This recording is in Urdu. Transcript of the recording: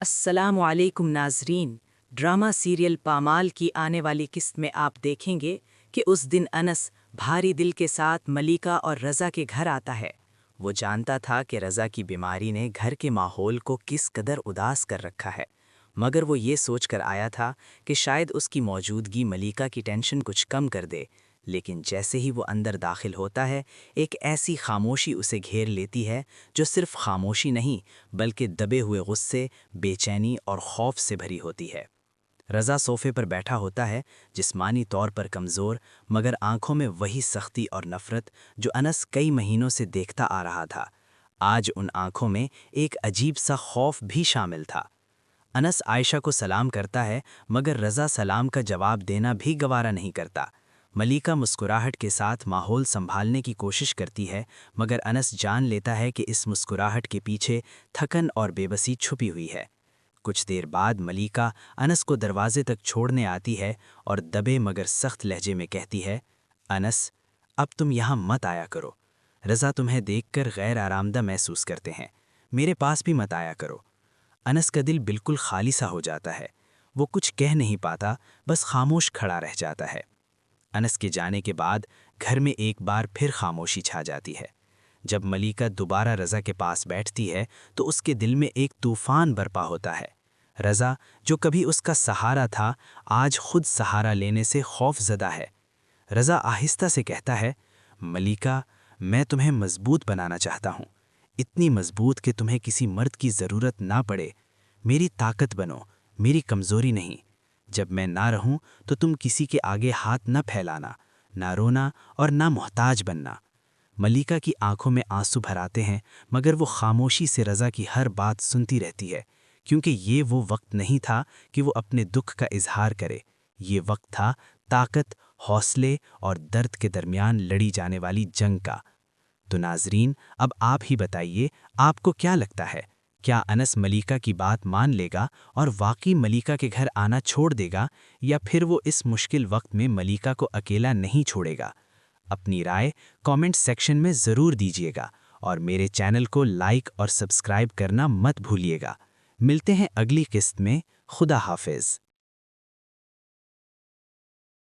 السلام علیکم ناظرین۔ ڈرامہ سیریل پامال کی آنے والی قسط میں آپ دیکھیں گے کہ اس دن انس بھاری دل کے ساتھ ملیکا اور رضا کے گھر آتا ہے۔ وہ جانتا تھا کہ رضا کی بیماری نے گھر کے ماحول کو کس قدر اداس کر رکھا ہے، مگر وہ یہ سوچ کر آیا تھا کہ شاید اس کی موجودگی ملیکا کی ٹینشن کچھ کم کر دے، لیکن جیسے ہی وہ اندر داخل ہوتا ہے ایک ایسی خاموشی اسے گھیر لیتی ہے جو صرف خاموشی نہیں بلکہ دبے ہوئے غصے، بے چینی اور خوف سے بھری ہوتی ہے۔ رضا صوفے پر بیٹھا ہوتا ہے، جسمانی طور پر کمزور مگر آنکھوں میں وہی سختی اور نفرت جو انس کئی مہینوں سے دیکھتا آ رہا تھا۔ آج ان آنکھوں میں ایک عجیب سا خوف بھی شامل تھا۔ انس عائشہ کو سلام کرتا ہے مگر رضا سلام کا جواب دینا بھی گوارا نہیں کرتا۔ ملیکا مسکراہٹ کے ساتھ ماحول سنبھالنے کی کوشش کرتی ہے مگر انس جان لیتا ہے کہ اس مسکراہٹ کے پیچھے تھکن اور بے بسی چھپی ہوئی ہے۔ کچھ دیر بعد ملیکا انس کو دروازے تک چھوڑنے آتی ہے اور دبے مگر سخت لہجے میں کہتی ہے، انس اب تم یہاں مت آیا کرو، رضا تمہیں دیکھ کر غیر آرامدہ محسوس کرتے ہیں، میرے پاس بھی مت آیا کرو۔ انس کا دل بالکل خالی سا ہو جاتا ہے، وہ کچھ کہہ نہیں پاتا، بس خاموش کھڑا رہ جاتا ہے۔ انس کے جانے کے بعد گھر میں ایک بار پھر خاموشی چھا جاتی ہے۔ جب ملیکا دوبارہ رضا کے پاس بیٹھتی ہے تو اس کے دل میں ایک طوفان برپا ہوتا ہے۔ رضا جو کبھی اس کا سہارا تھا آج خود سہارا لینے سے خوف زدہ ہے۔ رضا آہستہ سے کہتا ہے، ملیکا میں تمہیں مضبوط بنانا چاہتا ہوں، اتنی مضبوط کہ تمہیں کسی مرد کی ضرورت نہ پڑے، میری طاقت بنو، میری کمزوری نہیں۔ جب میں نہ رہوں تو تم کسی کے آگے ہاتھ نہ پھیلانا، نہ رونا اور نہ محتاج بننا۔ ملیکا کی آنکھوں میں آنسو بھر آتے ہیں مگر وہ خاموشی سے رضا کی ہر بات سنتی رہتی ہے، کیونکہ یہ وہ وقت نہیں تھا کہ وہ اپنے دکھ کا اظہار کرے، یہ وقت تھا طاقت، حوصلے اور درد کے درمیان لڑی جانے والی جنگ کا۔ تو ناظرین اب آپ ہی بتائیے، آپ کو کیا لگتا ہے؟ کیا انس ملیکا کی بات مان لے گا اور واقعی ملیکا کے گھر آنا چھوڑ دے گا، یا پھر وہ اس مشکل وقت میں ملیکا کو اکیلا نہیں چھوڑے گا؟ اپنی رائے کامنٹ سیکشن میں ضرور دیجیے گا اور میرے چینل کو لائک اور سبسکرائب کرنا مت بھولیے گا۔ ملتے ہیں اگلی قسط میں۔ خدا حافظ۔